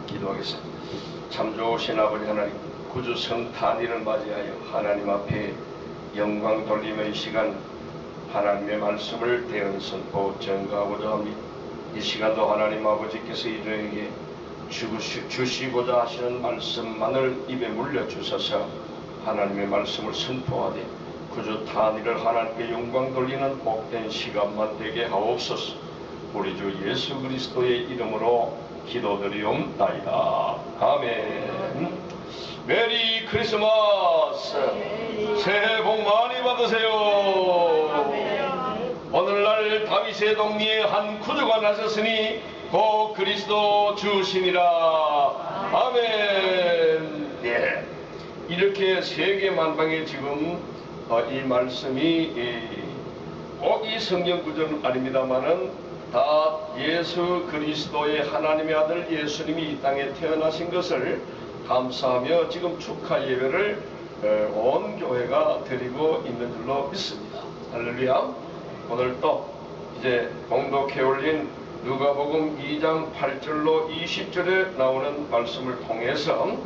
기도하겠습니다. 참 좋으신 아버지 하나님, 구주 성탄일을 맞이하여 하나님 앞에 영광 돌림의 시간, 하나님의 말씀을 대언 선포 전가하고자 합니다. 이 시간도 하나님 아버지께서 이들에게 주시고자 하시는 말씀만을 입에 물려주셔서 하나님의 말씀을 선포하되 구주 탄일을 하나님께 영광 돌리는 복된 시간만 되게 하옵소서. 우리 주 예수 그리스도의 이름으로 기도드리옵나이다. 아멘. 메리 크리스마스. 새해 복 많이 받으세요. 오늘날 다윗의 동리에 한 구주가 나셨으니 곧 그리스도 주시니라. 아멘. 예. 이렇게 세계 만방에 지금 이 말씀이 꼭 이 성경 구절은 아닙니다만은 다 예수 그리스도의 하나님의 아들 예수님이 이 땅에 태어나신 것을 감사하며 지금 축하 예배를 온 교회가 드리고 있는 줄로 믿습니다. 할렐루야. 오늘 또 이제 공독해 올린 누가복음 2장 8절로 20절에 나오는 말씀을 통해서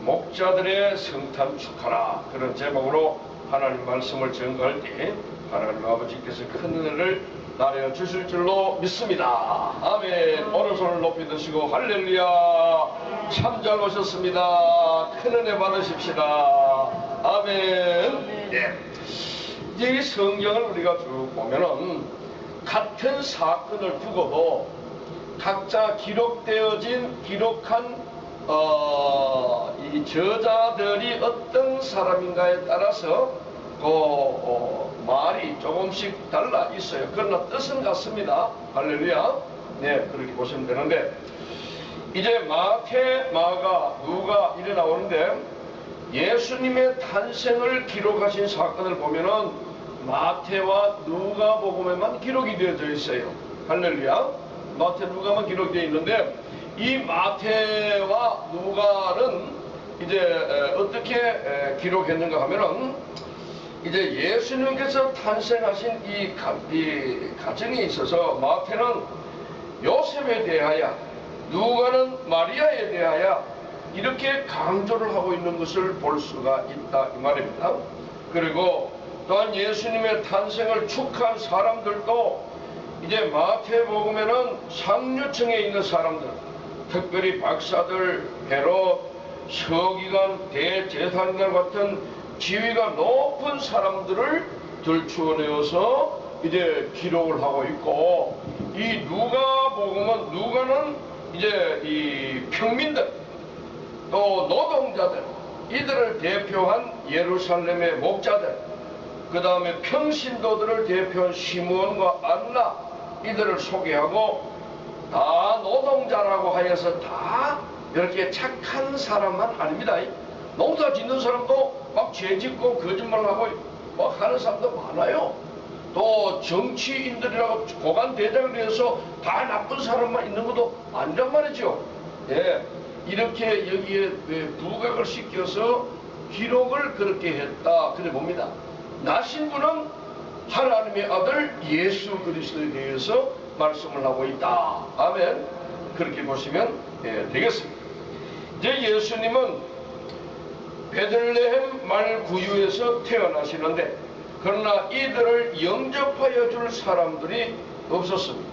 목자들의 성탄 축하라, 그런 제목으로 하나님 말씀을 전가할 때 하나님 아버지께서 큰 은혜를 나려 주실 줄로 믿습니다. 아멘. 오른손을 높이 드시고 할렐루야. 참 잘 오셨습니다. 큰 은혜 받으십시다. 아멘. 예. 이제 이 성경을 우리가 쭉 보면은 같은 사건을 두고도 각자 기록한 이 저자들이 어떤 사람인가에 따라서 말이 조금씩 달라 있어요. 그러나 뜻은 같습니다. 할렐루야. 네, 그렇게 보시면 되는데, 이제 마태, 마가, 누가 이래 나오는데, 예수님의 탄생을 기록하신 사건을 보면은 마태와 누가복음에만 기록이 되어져 있어요. 할렐루야. 마태, 누가만 기록되어 있는데, 이 마태와 누가는 이제 어떻게 기록했는가 하면은, 이제 예수님께서 탄생하신 이 가정에 있어서 마태는 요셉에 대하여, 누가는 마리아에 대하여 이렇게 강조를 하고 있는 것을 볼 수가 있다 이 말입니다. 그리고 또한 예수님의 탄생을 축하한 사람들도 이제 마태복음에는 상류층에 있는 사람들, 특별히 박사들, 헤롯, 서기관, 대제사장들 같은 지위가 높은 사람들을 들추어내어서 이제 기록을 하고 있고, 이 누가복음은, 누가는 이제 이 평민들, 또 노동자들, 이들을 대표한 예루살렘의 목자들, 그 다음에 평신도들을 대표한 시므온과 안나, 이들을 소개하고, 다 노동자라고 하여서 다 이렇게 착한 사람만 아닙니다. 농사 짓는 사람도 막 죄짓고 거짓말하고 막 하는 사람도 많아요. 또 정치인들이라고 고관 대장을 위해서 다 나쁜 사람만 있는 것도 아니란 말이죠. 예, 이렇게 여기에 부각을 시켜서 기록을 그렇게 했다, 그래 봅니다. 나신 분은 하나님의 아들 예수 그리스도에 대해서 말씀을 하고 있다. 아멘. 그렇게 보시면 되겠습니다. 이제 예수님은 베들레헴 말구유에서 태어나시는데, 그러나 이들을 영접하여 줄 사람들이 없었습니다.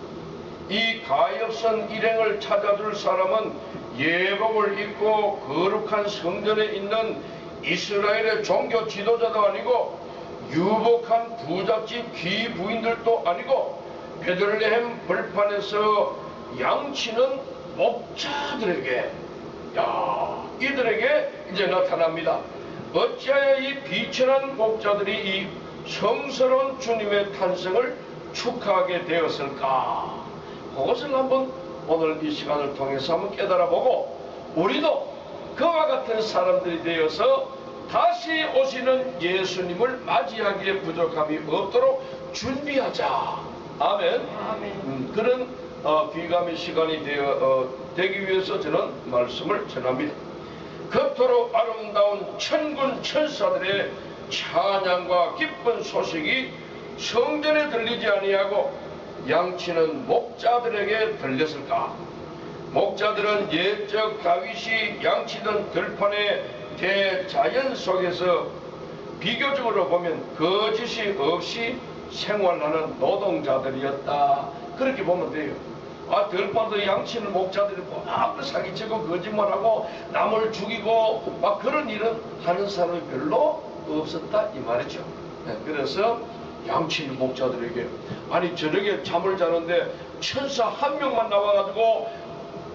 이 가엾은 일행을 찾아줄 사람은 예복을 입고 거룩한 성전에 있는 이스라엘의 종교 지도자도 아니고 유복한 부잣집 귀부인들도 아니고 베들레헴 벌판에서 양치는 목자들에게, 이들에게 이제 나타납니다. 어찌하여 이 비천한 목자들이 이 성스러운 주님의 탄생을 축하하게 되었을까? 그것을 한번 오늘 이 시간을 통해서 한번 깨달아보고, 우리도 그와 같은 사람들이 되어서 다시 오시는 예수님을 맞이하기에 부족함이 없도록 준비하자. 아멘. 아멘. 그런 귀감의 시간이 되기 위해서 저는 말씀을 전합니다. 그토록 아름다운 천군 천사들의 찬양과 기쁜 소식이 성전에 들리지 아니하고 양치는 목자들에게 들렸을까? 목자들은 옛적 다윗이 양치던 들판의 대자연 속에서 비교적으로 보면 거짓이 없이 생활하는 노동자들이었다. 그렇게 보면 돼요. 들판도 양치는 목자들이 막 사기치고 거짓말하고 남을 죽이고 막 그런 일은 하는 사람이 별로 없었다 이 말이죠. 그래서 양치는 목자들에게 저녁에 잠을 자는데 천사 한 명만 나와가지고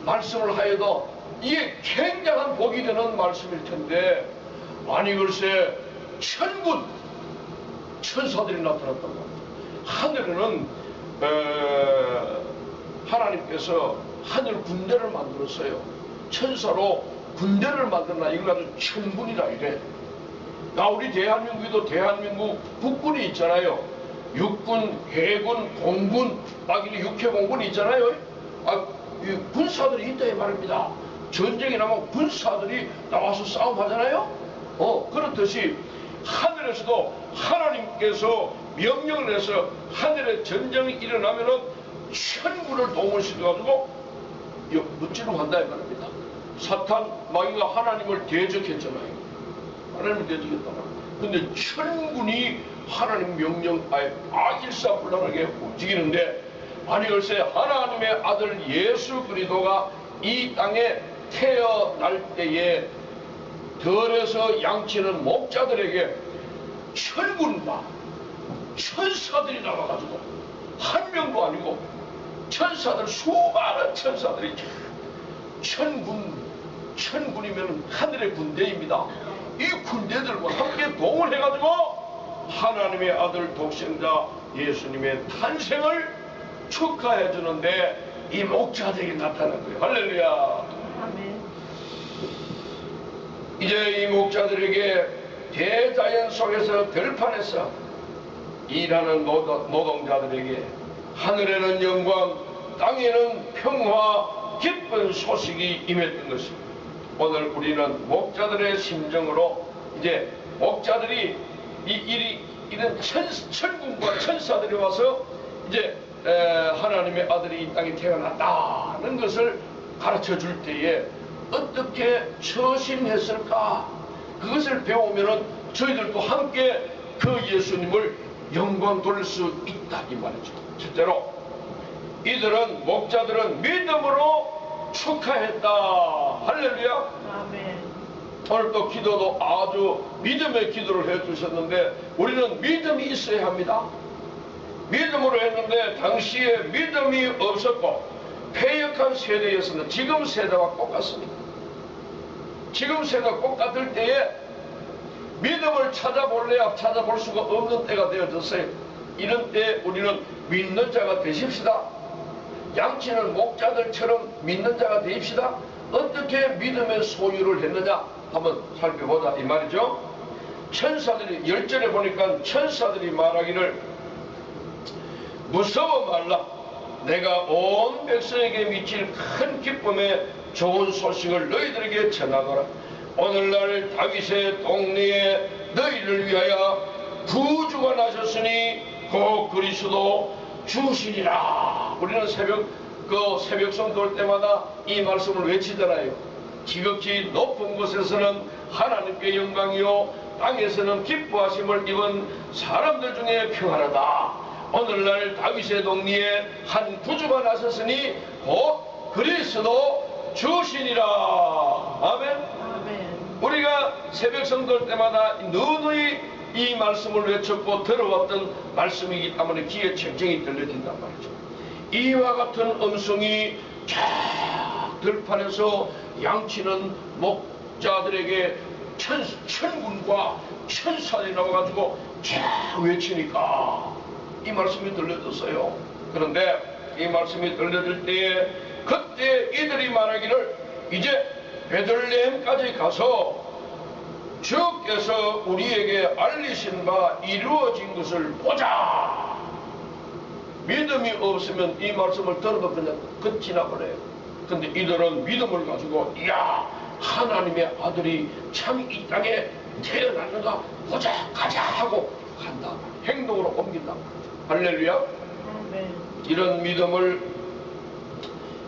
말씀을 하여도 이게 굉장한 복이 되는 말씀일 텐데 글쎄 천군 천사들이 나타났다고. 하늘에는 하나님께서 하늘 군대를 만들었어요. 천사로 군대를 만들나 이걸 아주 천군이라 이래. 우리 대한민국에도 대한민국 국군이 있잖아요. 육군, 해군, 공군, 육해공군이 있잖아요. 군사들이 있다 이 말입니다. 전쟁이 나면 군사들이 나와서 싸움하잖아요. 그렇듯이 하늘에서도 하나님께서 명령을 해서 하늘에 전쟁이 일어나면은 천군을 동원시켜가지고 무찌르고 한다 이 말입니다. 사탄 마귀가 하나님을 대적했잖아요. 하나님을 대적했단 말이에요. 근데 천군이 하나님 명령 일사불란하게 움직이는데 글쎄 하나님의 아들 예수 그리스도가 이 땅에 태어날 때에 들에서 양치는 목자들에게 천군과 천사들이 나와가지고 한 명도 아니고 천사들 수많은 천사들이 천군이면 하늘의 군대입니다. 이 군대들과 함께 동원해가지고 하나님의 아들 독생자 예수님의 탄생을 축하해 주는데 이 목자들이 나타난 거예요. 할렐루야. 아멘. 이제 이 목자들에게 대자연 속에서 들판에서 일하는 노동자들에게 하늘에는 영광, 땅에는 평화, 기쁜 소식이 임했던 것입니다. 오늘 우리는 목자들의 심정으로 이제 목자들이 이런 천군과 천사들이 와서 이제 하나님의 아들이 이 땅에 태어났다는 것을 가르쳐 줄 때에 어떻게 처신했을까? 그것을 배우면은 저희들도 함께 그 예수님을 영광 돌릴 수 있다 이 말이죠. 첫째로 이들은 목자들은 믿음으로 축하했다. 할렐루야. 아멘. 오늘 또 기도도 아주 믿음의 기도를 해주셨는데 우리는 믿음이 있어야 합니다. 믿음으로 했는데 당시에 믿음이 없었고 패역한 세대였습니다. 지금 세대와 똑같습니다. 지금 세대와 똑같을 때에 믿음을 찾아볼래야 찾아볼 수가 없는 때가 되어졌어요. 이런 때 우리는 믿는 자가 되십시다. 양치는 목자들처럼 믿는 자가 되십시다. 어떻게 믿음의 소유를 했느냐 한번 살펴보자 이 말이죠. 천사들이 10절에 보니까 천사들이 말하기를 무서워 말라. 내가 온 백성에게 미칠 큰 기쁨의 좋은 소식을 너희들에게 전하노라. 오늘날 다윗의 동네에 너희를 위하여 구주가 나셨으니 그 그리스도 주시니라. 우리는 새벽송 돌 때마다 이 말씀을 외치잖아요. 지극히 높은 곳에서는 하나님께 영광이요 땅에서는 기뻐하심을 입은 사람들 중에 평안하다. 오늘날 다윗의 동리에 한 구주가 나섰으니 곧 그리스도 주시니라. 아멘. 아멘. 우리가 새벽송 돌 때마다 누누이 이 말씀을 외쳤고 들어왔던 말씀이기 때문에 귀에 책정이 들려진단 말이죠. 이와 같은 음성이 쫙 들판에서 양치는 목자들에게 천군과 천사들이 나와가지고 쫙 외치니까 이 말씀이 들려졌어요. 그런데 이 말씀이 들려질 때에 그때 이들이 말하기를 이제 베들레헴까지 가서 주께서 우리에게 알리신 바 이루어진 것을 보자. 믿음이 없으면 이 말씀을 들어도 그냥 지나버려요. 근데 이들은 믿음을 가지고 이야 하나님의 아들이 참 이 땅에 태어났는가 보자 가자 하고 한다. 행동으로 옮긴다. 할렐루야. 아멘. 이런 믿음을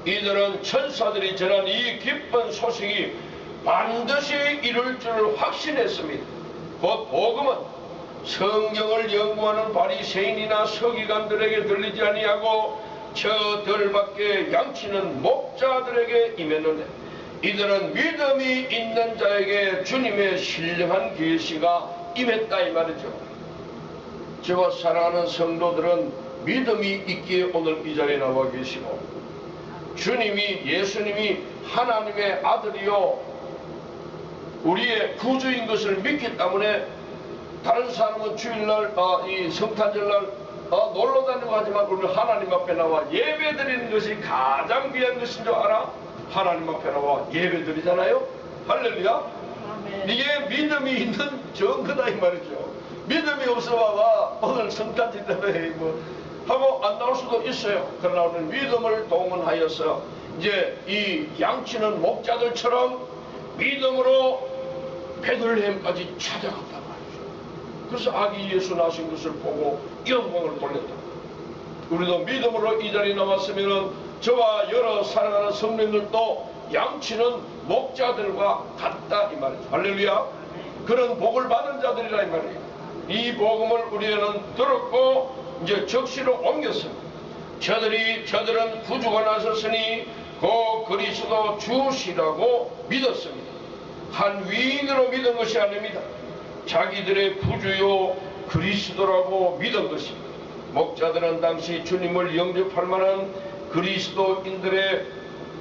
이들은 천사들이 전한 이 기쁜 소식이 반드시 이룰 줄을 확신했습니다. 곧 복음은 성경을 연구하는 바리새인이나 서기관들에게 들리지 아니하고 저들 밖에 양치는 목자들에게 임했는데, 이들은 믿음이 있는 자에게 주님의 신령한 계시가 임했다 이 말이죠. 저와 사랑하는 성도들은 믿음이 있기에 오늘 이 자리에 나와 계시고, 예수님이 하나님의 아들이요 우리의 구주인 것을 믿기 때문에, 다른 사람은 주일날 이 성탄절날 놀러 다니고 하지만 우리는 하나님 앞에 나와 예배 드리는 것이 가장 귀한 것인 줄 알아? 하나님 앞에 나와 예배 드리잖아요. 할렐루야. 이게 믿음이 있는 증거다 이 말이죠. 믿음이 없어봐봐 오늘 성탄절날에 뭐 하고 안 나올 수도 있어요. 그러나 우리는 믿음을 동원하여서 이제 이 양치는 목자들처럼 믿음으로 베들레헴까지 찾아갔단 말이죠. 그래서 아기 예수 나신 것을 보고 영광을 돌렸다. 우리도 믿음으로 이 자리에 나왔으면은 저와 여러 사랑하는 성도님들도 양치는 목자들과 같다 이 말이죠. 할렐루야. 그런 복을 받은 자들이라 이 말이에요. 이 복음을 우리는 들었고 이제 적시로 옮겼습니다. 저들은 구주가 나섰으니 그 그리스도 주시라고 믿었습니다. 한 위인으로 믿은 것이 아닙니다. 자기들의 구주요 그리스도라고 믿은 것입니다. 목자들은 당시 주님을 영접할 만한 그리스도인들의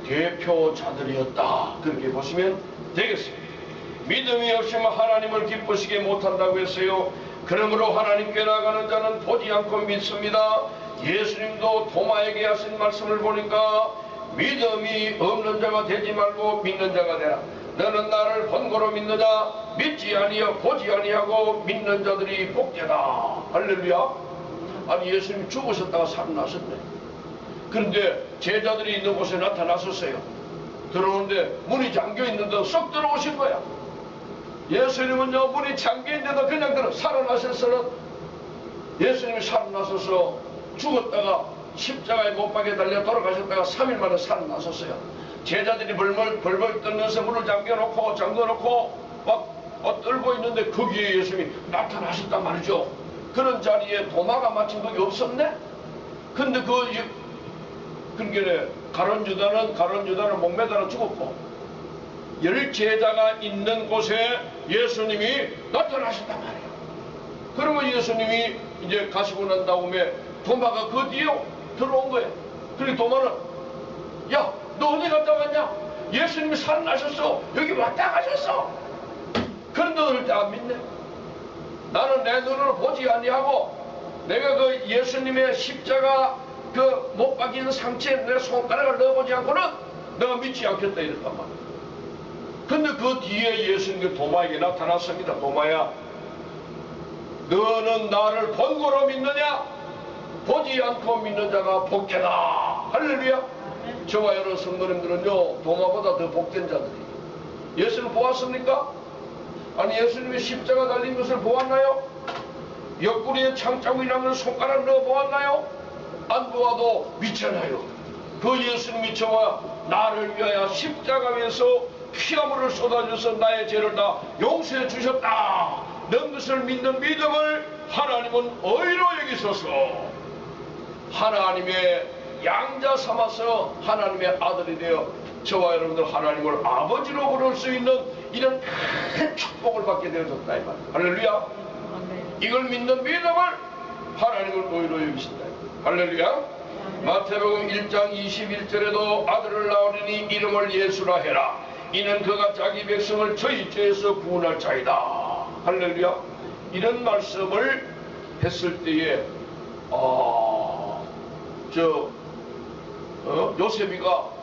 대표자들이었다. 그렇게 보시면 되겠습니다. 믿음이 없으면 하나님을 기쁘시게 못한다고 했어요. 그러므로 하나님께 나가는 자는 보지 않고 믿습니다. 예수님도 도마에게 하신 말씀을 보니까 믿음이 없는 자가 되지 말고 믿는 자가 되라. 너는 나를 본고로 믿느냐? 믿지 아니하고 보지 아니하고 믿는 자들이 복되다. 할렐루야. 아니 예수님 죽으셨다가 살아나셨네. 그런데 제자들이 있는 곳에 나타나셨어요. 들어오는데 문이 잠겨있는데 쏙 들어오신 거야. 예수님은요 문이 잠겨있는데도 그냥 살아나셔서는 예수님이 살아나셔서 죽었다가 십자가에 못 박혀 달려 돌아가셨다가 3일 만에 살아나셨어요. 제자들이 벌벌 떨면서 문을 잠궈놓고 막 떨고 있는데 거기에 예수님이 나타나셨단 말이죠. 그런 자리에 도마가 마침 거기 없었네. 근데 그게 가룟 유다는 목매달아 죽었고, 10제자가 있는 곳에 예수님이 나타나셨단 말이에요. 그러면 예수님이 이제 가시고 난 다음에 도마가 그 뒤에 들어온 거예요. 그리고 도마는 야, 너 어디 갔다 왔냐? 예수님이 살아나셨어. 여기 왔다 가셨어. 그런데 너를 안 믿네. 나는 내 눈으로 보지 아니하고 내가 그 예수님의 십자가 그 못 박이는 상처에 내 손가락을 넣어보지 않고는 내가 믿지 않겠다 이랬단 말이야. 근데 그 뒤에 예수님이 도마에게 나타났습니다. 도마야, 너는 나를 본고로 믿느냐? 보지 않고 믿는 자가 복되다. 할렐루야. 저와 여러 성도님들은요 도마보다 더 복된 자들이. 예수를 보았습니까? 아니 예수님이 십자가 달린 것을 보았나요? 옆구리에 창자국이 나는 손가락 넣어 보았나요? 안 보아도 믿잖아요. 그 예수님이 저와 나를 위하여 십자가 위에서 피아물을 쏟아줘서 나의 죄를 다 용서해 주셨다. 는 것을 믿는 믿음을 하나님은 의로 여기소서. 하나님의 양자 삼아서 하나님의 아들이 되어 저와 여러분들 하나님을 아버지로 부를 수 있는 이런 큰 축복을 받게 되어졌다 이 말이에요. 할렐루야. 이걸 믿는 믿음을 하나님을 의로 여기신다. 할렐루야. 마태복음 1장 21절에도 아들을 낳으리니 이름을 예수라 해라. 이는 그가 자기 백성을 저희 죄에서 구원할 자이다. 할렐루야. 이런 말씀을 했을 때에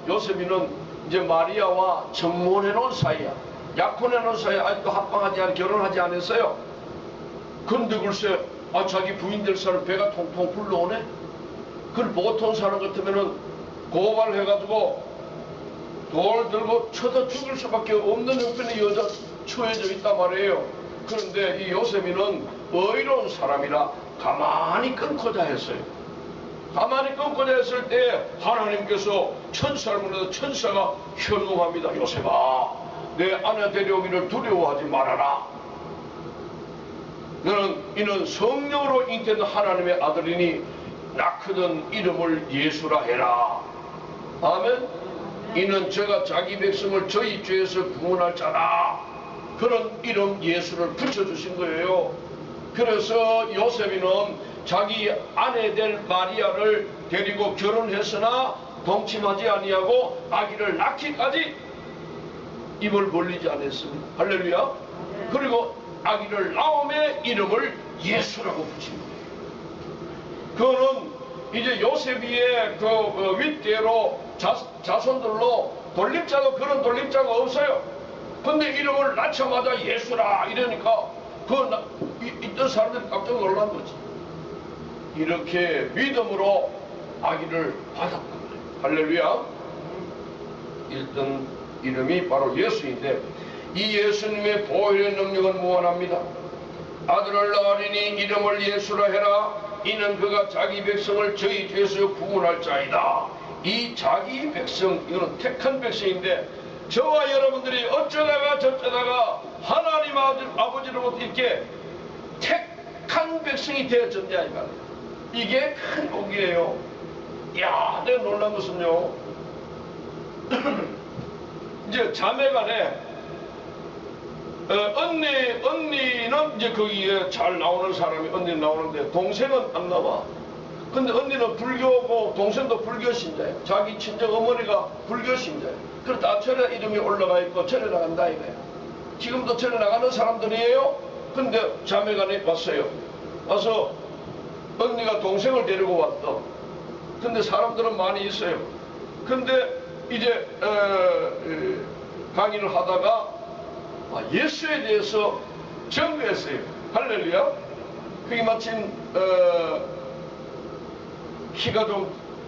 요셉이는 이제 마리아와 정혼해 놓은 사이야. 약혼해 놓은 사이야. 아직도 합방하지 않아 결혼하지 않았어요. 근데 글쎄 자기 부인 될 사람 배가 통통 불러오네. 그걸 보통 사람 같으면은 고발해가지고 돌 들고 쳐서 죽일 수밖에 없는 형편의 여자 처해져 있단 말이에요. 그런데 이 요셉이는 의로운 사람이라 가만히 끊고자 했어요. 가만히 끊고자 했을 때 하나님께서 천사를 보내서 천사가 현몽합니다. 요셉아, 내 아내 데려오기를 두려워하지 말아라. 이는 성령으로 잉태된 하나님의 아들이니 낳거든 이름을 예수라 해라. 아멘. 이는 저가 자기 백성을 저희 죄에서 구원할 자라. 그런 이름 예수를 붙여주신 거예요. 그래서 요셉이는 자기 아내 될 마리아를 데리고 결혼했으나 동침하지 아니하고 아기를 낳기까지 입을 벌리지 않았습니다. 할렐루야. 그리고 아기를 낳음에 이름을 예수라고 붙인 거예요. 그거는 이제 요셉이의 그 윗대로 자손들로 돌림자도 그런 돌림자가 없어요. 근데 이름을 낳자마자 예수라 이러니까 있던 사람들이 깜짝 놀란 거지. 이렇게 믿음으로 아기를 받았단 말이에요. 할렐루야. 일단 이름이 바로 예수인데 이 예수님의 보혈의 능력은 무한합니다. 아들을 낳으리니 이름을 예수라 해라. 이는 그가 자기 백성을 저희 죄에서 구원할 자이다. 이 자기 백성, 이거는 택한 백성인데 저와 여러분들이 어쩌다가 저쩌다가 하나님 아버지로부터 이렇게 택한 백성이 되어졌냐 이 말이에요. 이게 큰 복이에요. 이야, 내가 놀란 것은요, 이제 자매간에 언니는 이제 거기에 잘 나오는 사람이 언니는 나오는데 동생은 안 나와. 근데 언니는 불교고 동생도 불교 신자예요. 자기 친정 어머니가 불교 신자예요. 그렇다 절에 이름이 올라가 있고 절에 나간다 이거예요. 지금도 절에 나가는 사람들이에요. 근데 자매간에 왔어요. 와서 언니가 동생을 데리고 왔어. 근데 사람들은 많이 있어요. 근데 이제 강의를 하다가 예수에 대해서 전도했어요. 할렐루야. 그게 마침 키가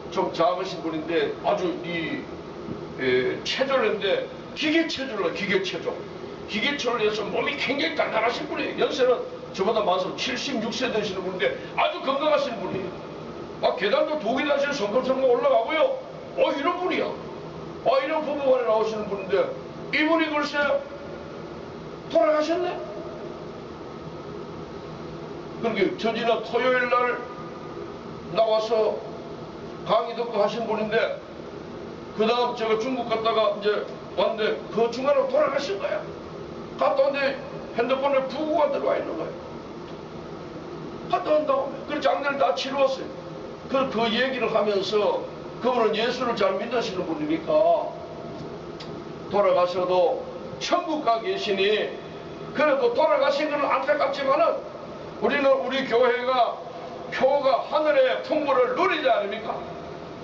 좀 작으신 분인데 아주 체조인데 기계체조를 기계체조를 해서 몸이 굉장히 단단하신 분이에요. 연세는 저보다 많아서 76세 되시는 분인데 아주 건강하신 분이에요. 막 계단도 2계단씩 성큼성큼 올라가고요. 이런 분이야. 이런 부부간에 나오시는 분인데 이분이 글쎄 돌아가셨네. 그렇게 저지난 토요일 날 나와서 강의 듣고 하신 분인데 그 다음 제가 중국 갔다가 이제 왔는데 그 중간에 돌아가신 거야. 갔다 왔는데 핸드폰에 부고가 들어와 있는 거예요. 갔다 온 다음에 그 장례를 다 치루었어요. 그 얘기를 하면서 그분은 예수를 잘 믿으시는 분이니까 돌아가셔도 천국 가 계시니 그래도 돌아가신 건 안타깝지만은 우리 교회가 표가 하늘의 풍부를 누리지 않습니까?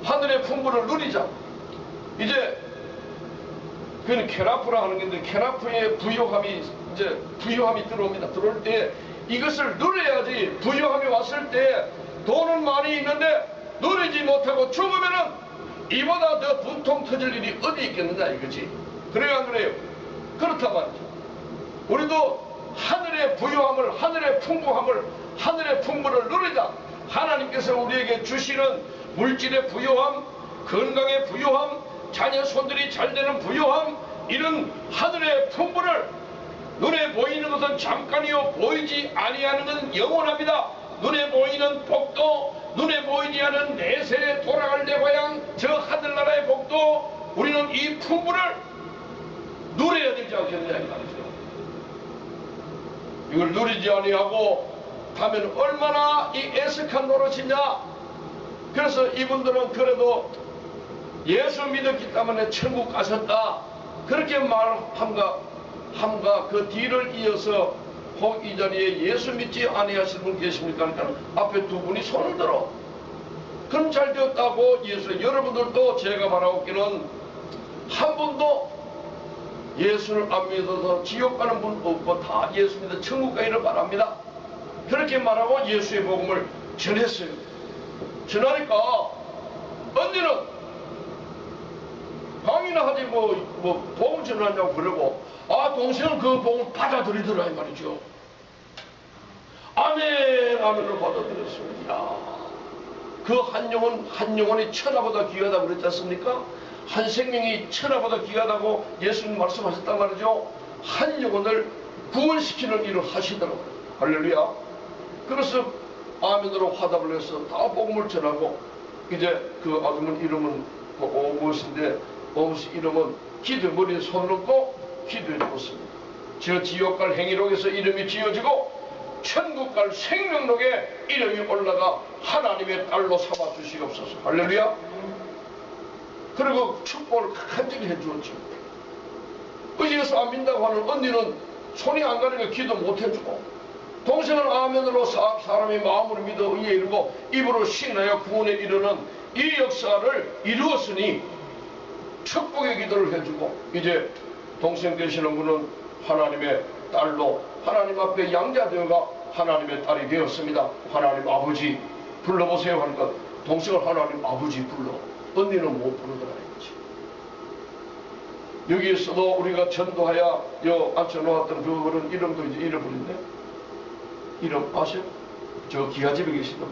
하늘의 풍부를 누리자. 이제 그는 케라프라 하는 건데 케라프의 부요함이 들어옵니다. 들어올 때 이것을 누려야지. 부요함이 왔을 때 돈은 많이 있는데 누리지 못하고 죽으면은 이보다 더 분통 터질 일이 어디 있겠느냐 이거지. 그래야 안 그래요? 그렇단 말이죠. 우리도 하늘의 부요함을, 하늘의 풍부함을, 하늘의 풍부를 누리자. 하나님께서 우리에게 주시는 물질의 부요함, 건강의 부요함, 자녀 손들이 잘 되는 부요함, 이런 하늘의 풍부를 눈에 보이는 것은 잠깐이요 보이지 아니하는 것은 영원합니다. 눈에 보이는 복도, 눈에 보이지 않은 내세에 돌아갈 내 고향 저 하늘나라의 복도, 우리는 이 풍부를 누려야 되지 않겠느냐 이 말이죠. 이걸 누리지 아니하고 가면 얼마나 이 애석한 노릇이냐. 그래서 이분들은 그래도 예수 믿었기 때문에 천국 가셨다 그렇게 말함과 그 뒤를 이어서 혹 이 자리에 예수 믿지 아니하실 분 계십니까? 그러니까 앞에 두 분이 손을 들어. 그럼 잘 되었다고 예수. 여러분들도 제가 말하기는 한 분도 예수를 안 믿어서 지옥 가는 분 없고 다 예수 믿어 천국 가기를 바랍니다. 그렇게 말하고 예수의 복음을 전했어요. 전하니까 언니는 강의나 하지 뭐 복음 전하냐고 그러고 동생은 그 복음을 받아들이더라 이 말이죠. 아멘 아멘을 받아들였습니다. 그 한 영혼이 천하보다 귀하다고 그랬지 않습니까? 한 생명이 천하보다 귀하다고 예수님 말씀하셨단 말이죠. 한 영혼을 구원시키는 일을 하시더라고요. 할렐루야. 그래서 아멘으로 화답을 해서 다 복음을 전하고, 이제 그 아줌마 이름은 오못인데, 오못의 이름은 기도의 머리에 손을 얹고 기도해 주었습니다. 저 지옥 갈 행위록에서 이름이 지어지고 천국 갈 생명록에 이름이 올라가 하나님의 딸로 삼아 주시옵소서. 할렐루야. 그리고 축복을 간절히 해주었죠. 의지에서 안 믿는다고 하는 언니는 손이 안 가니까 기도 못 해주고, 동생은 아멘으로 사람이 마음으로 믿어 의에 이르고 입으로 신뢰하여 구원에 이르는 이 역사를 이루었으니 축복의 기도를 해주고, 이제 동생 되시는 분은 하나님의 딸로 하나님 앞에 양자되어가 하나님의 딸이 되었습니다. 하나님 아버지 불러보세요 하니까 동생을 하나님 아버지 불러, 언니는 못 부르더라 이거지. 여기에서도 우리가 전도하여 앉혀놓았던 그분은 이름도 이제 잃어버린대. 이름 아세요? 저 기아집에 계시는 분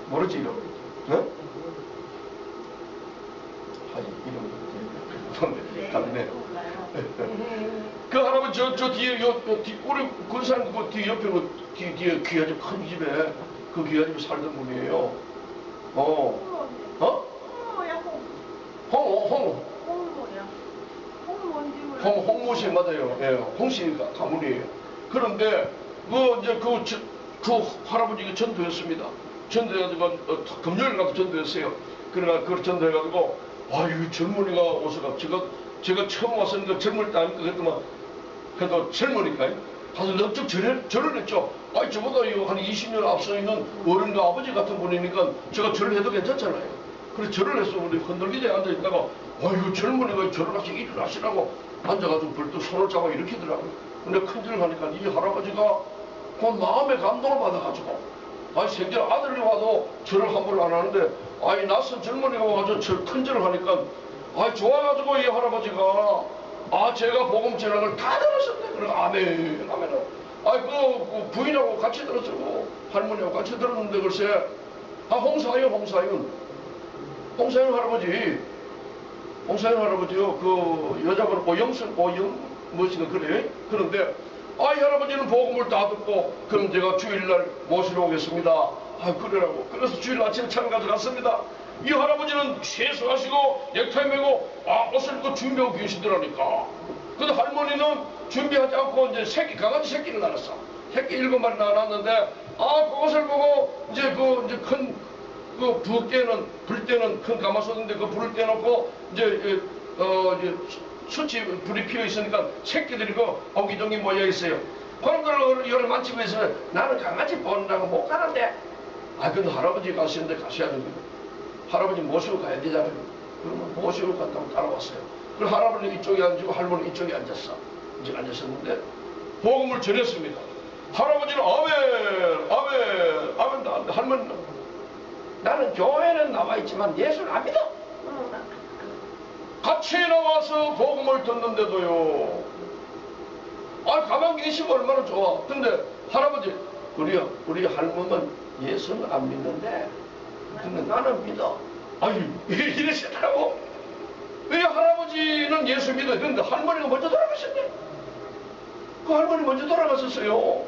모르지 이름? 네? 아니 이름 다르네. 그 할아버지 저 뒤에 우리 군산 그 뒤 옆에 뒤에 귀아집 큰 집에 그 귀아집에 살던 분이에요. 홍모씨 맞아요. 예, 홍씨가 가문이에요. 그런데 그 할아버지가 전도했습니다. 전도해가지고 금요일 가서 전도했어요. 그러니까 그걸 전도해가지고 이 젊은이가 오서가 제가 처음 왔으니까 젊을 때 아니까 그랬더만 그래도 젊으니까 가서 넉적 절을 했죠. 저보다 한 20년 앞서 있는 어른과 아버지 같은 분이니까 제가 절을 해도 괜찮잖아요. 그래서 절을 해서 우리 흔들기대에 앉아있다가 이거 젊은이가 절을 하시 일을 하시라고 앉아가지고 벌떡 손을 잡아 일으키더라고요. 근데 큰절을 하니까 이 할아버지가 그 마음의 감동을 받아가지고 생전 아들이 와도 절을 함부로 안 하는데 낯선 젊은이가 와서 큰절을 하니까 좋아가지고 이 할아버지가 제가 복음 전하는 걸 다 들었었네. 그래 아멘. 그 부인하고 같이 들었고 할머니하고 같이 들었는데 글쎄 홍사윤 할아버지요. 그 여자분 무엇인가 그래. 그런데 이 할아버지는 복음을 다 듣고 그럼 제가 주일날 모시러 오겠습니다. 그래라고. 그래서 주일 아침에 차를 가져갔습니다. 이 할아버지는 세수하시고 넥타이 메고 옷을 입고 준비하고 계시더라니까. 근데 할머니는 준비하지 않고 이제 강아지 새끼를 낳았어. 새끼 7마리 낳았는데 그것을 보고 이제 큰 불 때는 큰 가마솥인데 그 불을 떼놓고 이제 수치 불이 피어 있으니까 새끼들이 엉기덩이 모여 있어요. 그놈들 열을 만지고 있으면 나는 강아지 보느라고 못 가는데 근데 할아버지 가시는데 가셔야 됩니다. 할아버지 모시고 가야 되잖아요. 그러면 모시고 간다고 따라왔어요. 그리고 할아버지 이쪽에 앉고 할머니 이쪽에 앉았어. 이제 앉으셨는데 복음을 전했습니다. 할아버지는 아멘. 할머니는 나는 교회는 나와있지만 예수는 안 믿어. 같이 나와서 복음을 듣는데도요. 가만히 계시면 얼마나 좋아. 근데 할아버지 우리 할머니는 예수는 안 믿는데 근데 나는 믿어. 이러시더라고. 왜 할아버지는 예수 믿어. 근데 할머니가 먼저 돌아가셨네. 그 할머니 먼저 돌아가셨어요.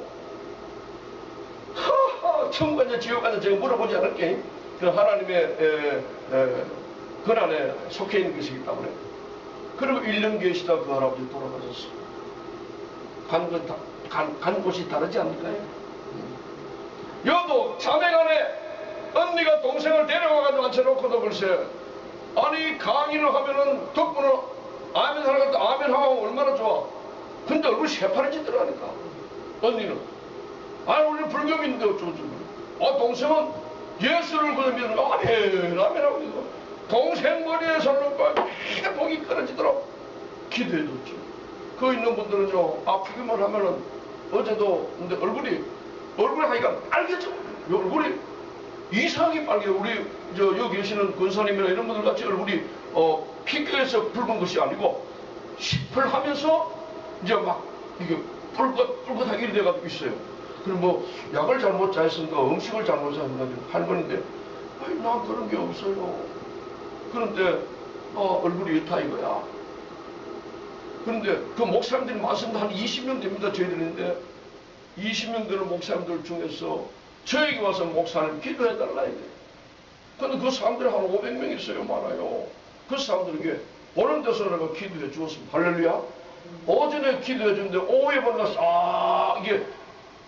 천국 간자 지옥 간자 제가 물어보지 않을게. 그 하나님의 권한에 속해 있는 것이기 때문에. 그리고 1년 계시다 그 할아버지 돌아가셨어. 간 곳이 다르지 않을까요? 여도 자매간에 언니가 동생을 데려가가지고 앉혀놓고도 글쎄 강의를 하면은 덕분에 아멘 하라고 아멘 하면 얼마나 좋아. 근데 얼굴이 새파래지더라니까 언니는. 우리는 불교민인데 어쩌고 동생은 예수를 그냥 믿는 거 아멘 하고 있고 동생 머리에 손을 꽉 목이 끊어지도록 기도해줬죠. 그 있는 분들은요 아프기만 하면은 어제도 근데 얼굴이 하니까 빨개져. 얼굴이 이상하게 빨개요. 우리 여기 계시는 권사님이나 이런 분들 같이 얼굴이 피부에서 붉은 것이 아니고 시펄하면서 이제 막 이게 뿔긋하게 이래 돼가지고 있어요. 그럼 약을 잘못 짜했는가 음식을 잘못 짜했는가 할머니인데 아니, 난 그런 게 없어요. 그런데 얼굴이 이렇다 이거야. 그런데 그 목사님들이 말씀도 한 20명 됩니다. 저희들인데 20명 되는 목사님들 중에서 저에게 와서 목사님 기도해달라 이래. 근데 그 사람들이 한 500명 있어요. 많아요. 그 사람들에게 보는 데서 내가 기도해 주었습니다. 할렐루야. 오전에 기도해 주는데 오후에 보니까 이게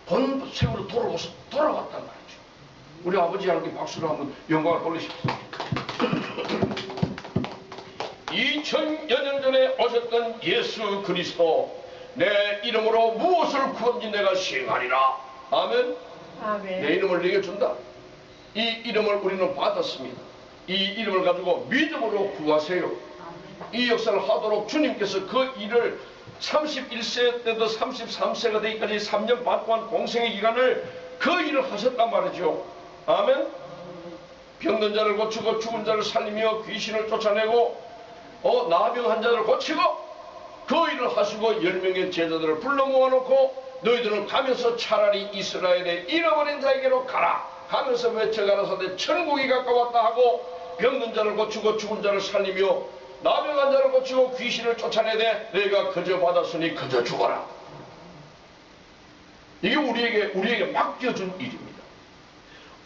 본색으로 돌아왔단 말이죠. 우리 아버지 하나님 박수로 한번 영광을 올리십시오. 2000여 년 전에 오셨던 예수 그리스도, 내 이름으로 무엇을 구한지 내가 시행하리라. 아멘. 아멘. 내 이름을 내게 준다. 이 이름을 우리는 받았습니다. 이 이름을 가지고 믿음으로 구하세요. 이 역사를 하도록 주님께서 그 일을 31세 때도 33세가 되기까지 3년 반 동안 공생의 기간을 그 일을 하셨단 말이죠. 아멘. 병든 자를 고치고 죽은 자를 살리며 귀신을 쫓아내고 나병한 자를 고치고 그 일을 하시고 10명의 제자들을 불러 모아놓고 너희들은 가면서 차라리 이스라엘의 잃어버린 자에게로 가라 하면서 외쳐가라사대 천국이 가까웠다 하고 병든 자를 고치고 죽은 자를 살리며 나병한 자를 고치고 귀신을 쫓아내되 너희가 그저 받았으니 그저 죽어라. 이게 우리에게 맡겨준 일입니다.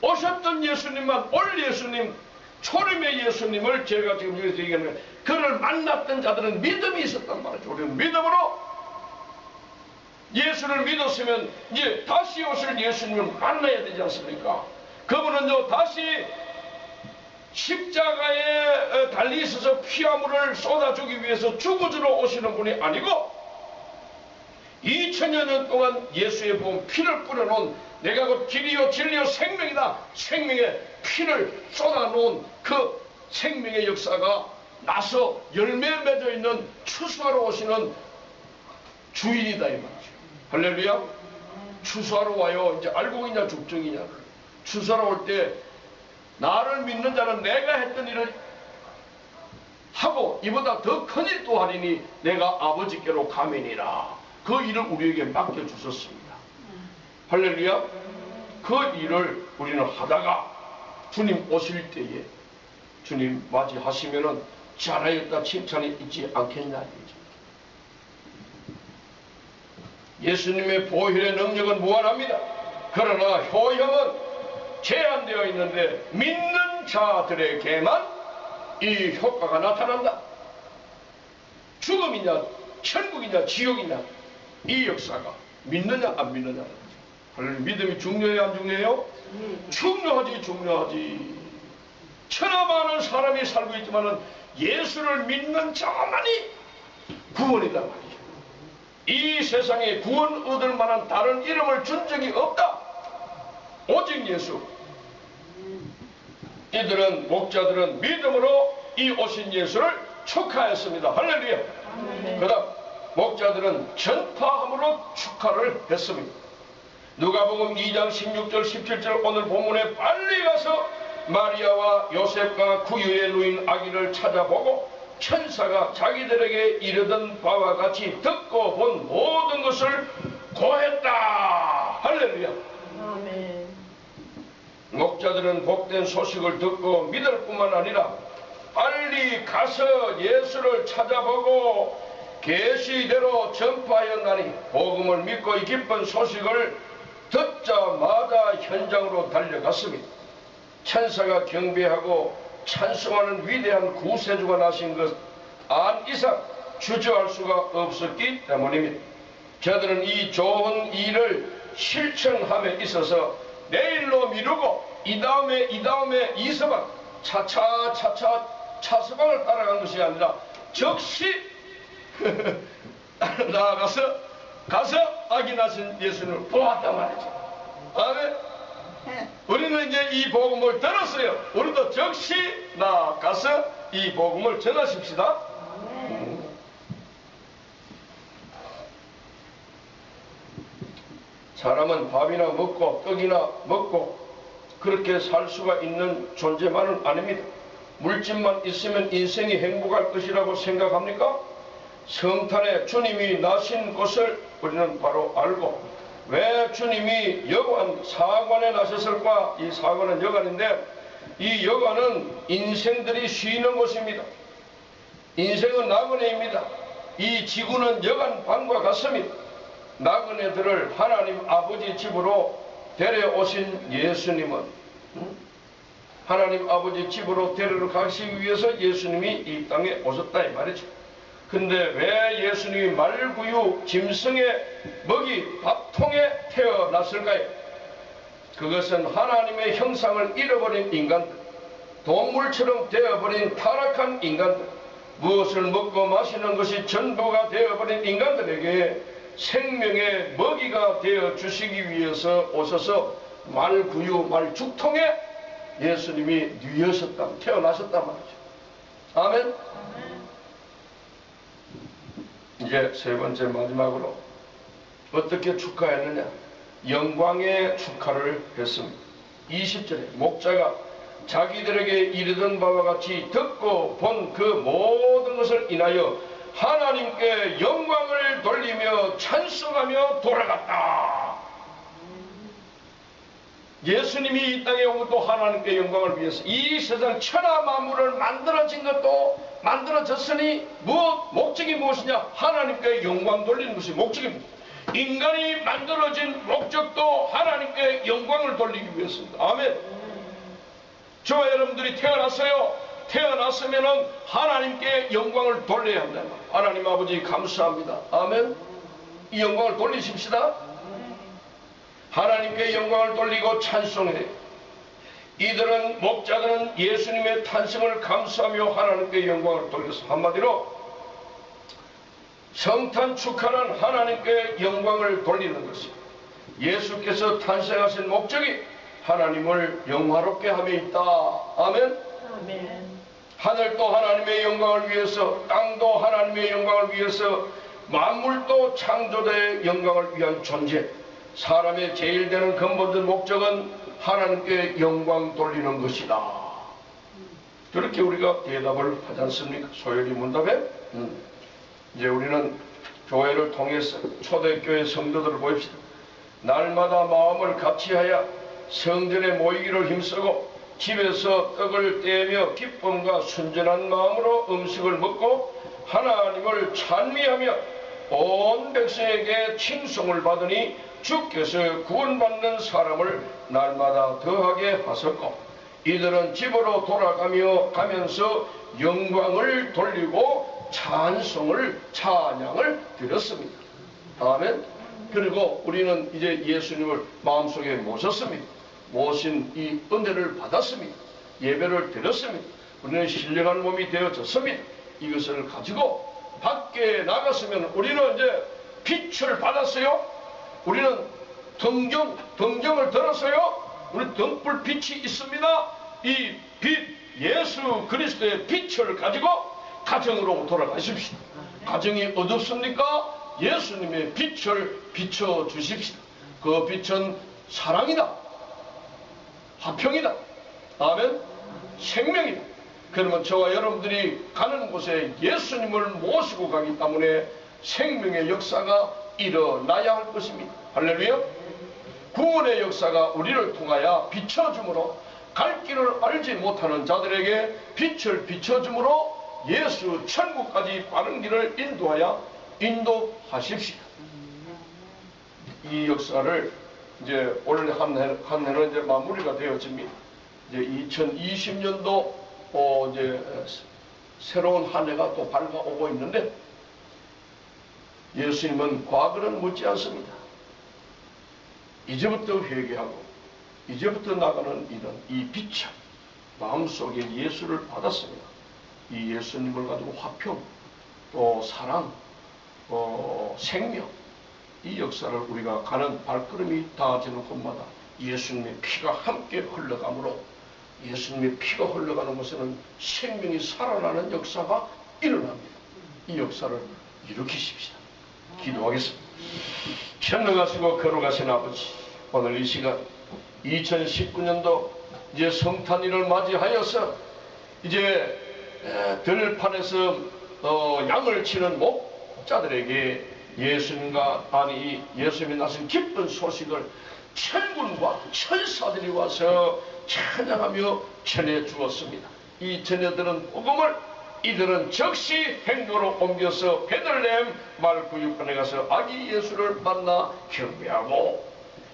오셨던 예수님만, 올 예수님, 초림의 예수님을 제가 지금 여기서 얘기하는 거예요. 그를 만났던 자들은 믿음이 있었단 말이죠. 우리는 믿음으로 예수를 믿었으면 이제 다시 오실 예수님을 만나야 되지 않습니까? 그분은요 다시 십자가에 달리 있어서 피화물을 쏟아주기 위해서 죽어주러 오시는 분이 아니고 2000여 년 동안 예수의 복음 피를 뿌려놓은, 내가 곧 길이요 진리요 생명이다, 생명의 피를 쏟아놓은 그 생명의 역사가 나서 열매 맺어 있는 추수하러 오시는 주인이다 이 말이죠. 할렐루야. 추수하러 와요. 이제 알곡이냐 죽정이냐를 추수하러 올 때 나를 믿는 자는 내가 했던 일을 하고 이보다 더 큰 일 또 하리니 내가 아버지께로 가매니라. 그 일을 우리에게 맡겨주셨습니다. 할렐루야. 그 일을 우리는 하다가 주님 오실 때에 주님 맞이하시면은 잘하였다 칭찬이 있지 않겠냐. 예수님의 보혈의 능력은 무한합니다. 그러나 효형은 제한되어 있는데 믿는 자들에게만 이 효과가 나타난다. 죽음이냐 천국이냐 지옥이냐 이 역사가 믿느냐 안 믿느냐. 믿음이 중요해요 안 중요해요? 중요하지 중요하지. 천하 많은 사람이 살고 있지만은 예수를 믿는 자만이 구원이다 말이죠. 이 세상에 구원 얻을 만한 다른 이름을 준 적이 없다. 오직 예수. 이들은 목자들은 믿음으로 이 오신 예수를 축하했습니다. 할렐루야. 그 다음 목자들은 전파함으로 축하를 했습니다. 누가복음 2장 16절 17절 오늘 본문에 빨리 가서 마리아와 요셉과 구유의 누인 아기를 찾아보고 천사가 자기들에게 이르던 바와 같이 듣고 본 모든 것을 고했다. 할렐루야. 아멘. 목자들은 복된 소식을 듣고 믿을 뿐만 아니라 빨리 가서 예수를 찾아보고 계시대로 전파하였나니 복음을 믿고 이 기쁜 소식을 듣자마자 현장으로 달려갔습니다. 천사가 경배하고 찬송하는 위대한 구세주가 나신 것 안 이상 주저할 수가 없었기 때문입니다. 저들은 이 좋은 일을 실천함에 있어서 내일로 미루고 이 다음에 이서방 차차 차서방을 따라간 것이 아니라 즉시 나아가서 아기 낳으신 예수님을 보았단 말이죠. 아멘. 우리는 이제 이 복음을 들었어요. 우리도 즉시 나아가서 이 복음을 전하십시다. 사람은 밥이나 먹고 떡이나 먹고 그렇게 살 수가 있는 존재만은 아닙니다. 물질만 있으면 인생이 행복할 것이라고 생각합니까? 성탄에 주님이 나신 것을 우리는 바로 알고 왜 주님이 여관 사관에 나셨을까? 이 사관은 여관인데 이 여관은 인생들이 쉬는 곳입니다. 인생은 나그네입니다. 이 지구는 여관 방과 같습니다. 나그네들을 하나님 아버지 집으로 데려오신 예수님은 하나님 아버지 집으로 데리러 가시기 위해서 예수님이 이 땅에 오셨다 이 말이죠. 근데 왜 예수님이 말구유 짐승의 먹이 밥통에 태어났을까요? 그것은 하나님의 형상을 잃어버린 인간들, 동물처럼 되어버린 타락한 인간들, 무엇을 먹고 마시는 것이 전부가 되어버린 인간들에게 생명의 먹이가 되어 주시기 위해서 오셔서 말구유, 말죽통에 예수님이 뉘어셨다, 태어나셨단 말이죠. 아멘. 이제 세 번째 마지막으로 어떻게 축하했느냐? 영광의 축하를 했습니다. 20절에 목자가 자기들에게 이르던 바와 같이 듣고 본 그 모든 것을 인하여 하나님께 영광을 돌리며 찬송하며 돌아갔다. 예수님이 이 땅에 온 것도 하나님께 영광을 위해서, 이 세상 천하 만물을 만들어진 것도 만들어졌으니 목적이 무엇이냐? 하나님께 영광 돌리는 것이 목적입니다. 인간이 만들어진 목적도 하나님께 영광을 돌리기 위해서입니다. 아멘. 저와 여러분들이 태어났어요. 태어났으면은 하나님께 영광을 돌려야 한다. 하나님 아버지 감사합니다. 아멘. 이 영광을 돌리십시다. 하나님께 영광을 돌리고 찬송해. 이들은 목자들은 예수님의 탄생을 감사하며 하나님께 영광을 돌려서, 한마디로 성탄 축하는 하나님께 영광을 돌리는 것입니다. 예수께서 탄생하신 목적이 하나님을 영화롭게 함에 있다. 아멘. 아멘. 하늘도 하나님의 영광을 위해서, 땅도 하나님의 영광을 위해서, 만물도 창조자의 영광을 위한 존재, 사람의 제일 되는 근본적 목적은 하나님께 영광 돌리는 것이다. 그렇게 우리가 대답을 하지 않습니까? 소열이 문답에 이제 우리는 교회를 통해서 초대교회 성도들을 보입시다. 날마다 마음을 같이하여 성전에 모이기를 힘쓰고 집에서 떡을 떼며 기쁨과 순전한 마음으로 음식을 먹고 하나님을 찬미하며 온 백성에게 칭송을 받으니 주께서 구원받는 사람을 날마다 더하게 하셨고, 이들은 집으로 돌아가면서 영광을 돌리고 찬양을 드렸습니다. 아멘. 그리고 우리는 이제 예수님을 마음속에 모셨습니다. 모신 이 은혜를 받았습니다. 예배를 드렸습니다. 우리는 신령한 몸이 되어졌습니다. 이것을 가지고 밖에 나갔으면 우리는 이제 빛을 받았어요. 우리는 등정을 들었어요. 우리 등불 빛이 있습니다. 이 빛, 예수 그리스도의 빛을 가지고 가정으로 돌아가십시오. 가정이 어둡습니까? 예수님의 빛을 비춰주십시오. 그 빛은 사랑이다, 화평이다, 아멘, 생명이다. 그러면 저와 여러분들이 가는 곳에 예수님을 모시고 가기 때문에 생명의 역사가 일어나야 할 것입니다. 할렐루야. 구원의 역사가 우리를 통하여 비춰줌으로, 갈 길을 알지 못하는 자들에게 빛을 비춰줌으로 예수 천국까지 빠른 길을 인도하십시오. 이 역사를 이제 올 한 해는 이제 마무리가 되어집니다. 이제 2020년도 이제 새로운 한 해가 또 밝아오고 있는데, 예수님은 과거는 묻지 않습니다. 이제부터 회개하고 이제부터 나가는 일은 이 빛을, 마음속에 예수를 받았습니다. 이 예수님을 가지고 화평, 또 사랑, 생명, 이 역사를 우리가 가는 발걸음이 닿아지는 곳마다 예수님의 피가 함께 흘러가므로, 예수님의 피가 흘러가는 곳에는 생명이 살아나는 역사가 일어납니다. 이 역사를 일으키십시다. 기도하겠습니다. 천능하시고 거룩하신 아버지, 오늘 이 시간 2019년도 이제 성탄일을 맞이하여서 이제 들판에서 양을 치는 목자들에게 예수님이 나신 기쁜 소식을 천군과 천사들이 와서 찬양하며 전해 주었습니다. 이 전해들은 복음을 이들은 즉시 행로로 옮겨서 베들레헴 말구육관에 가서 아기 예수를 만나 경배하고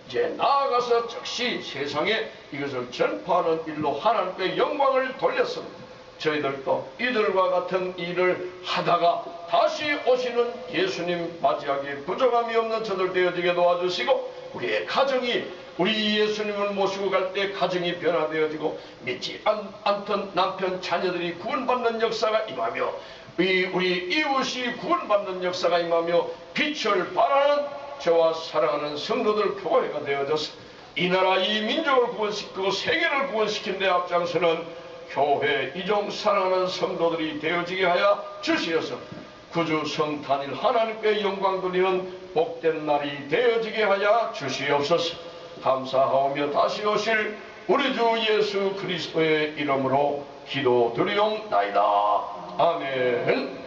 이제 나아가서 즉시 세상에 이것을 전파하는 일로 하나님께 영광을 돌렸습니다. 저희들도 이들과 같은 일을 하다가 다시 오시는 예수님 맞이하기 부족함이 없는 저들 되어지게 도와주시고, 우리의 가정이 우리 예수님을 모시고 갈 때 가정이 변화되어지고 믿지 않던 남편 자녀들이 구원받는 역사가 임하며 우리 이웃이 구원받는 역사가 임하며 빛을 발하는 저와 사랑하는 성도들 교회가 되어져서 이 나라 이 민족을 구원시키고 세계를 구원시킨 데 앞장서는 교회 이종 사랑하는 성도들이 되어지게 하여 주시어서 구주 성탄일 하나님께 영광 돌리는 복된 날이 되어지게 하여 주시옵소서. 감사하오며 다시 오실 우리 주 예수 그리스도의 이름으로 기도드리옵나이다. 아멘.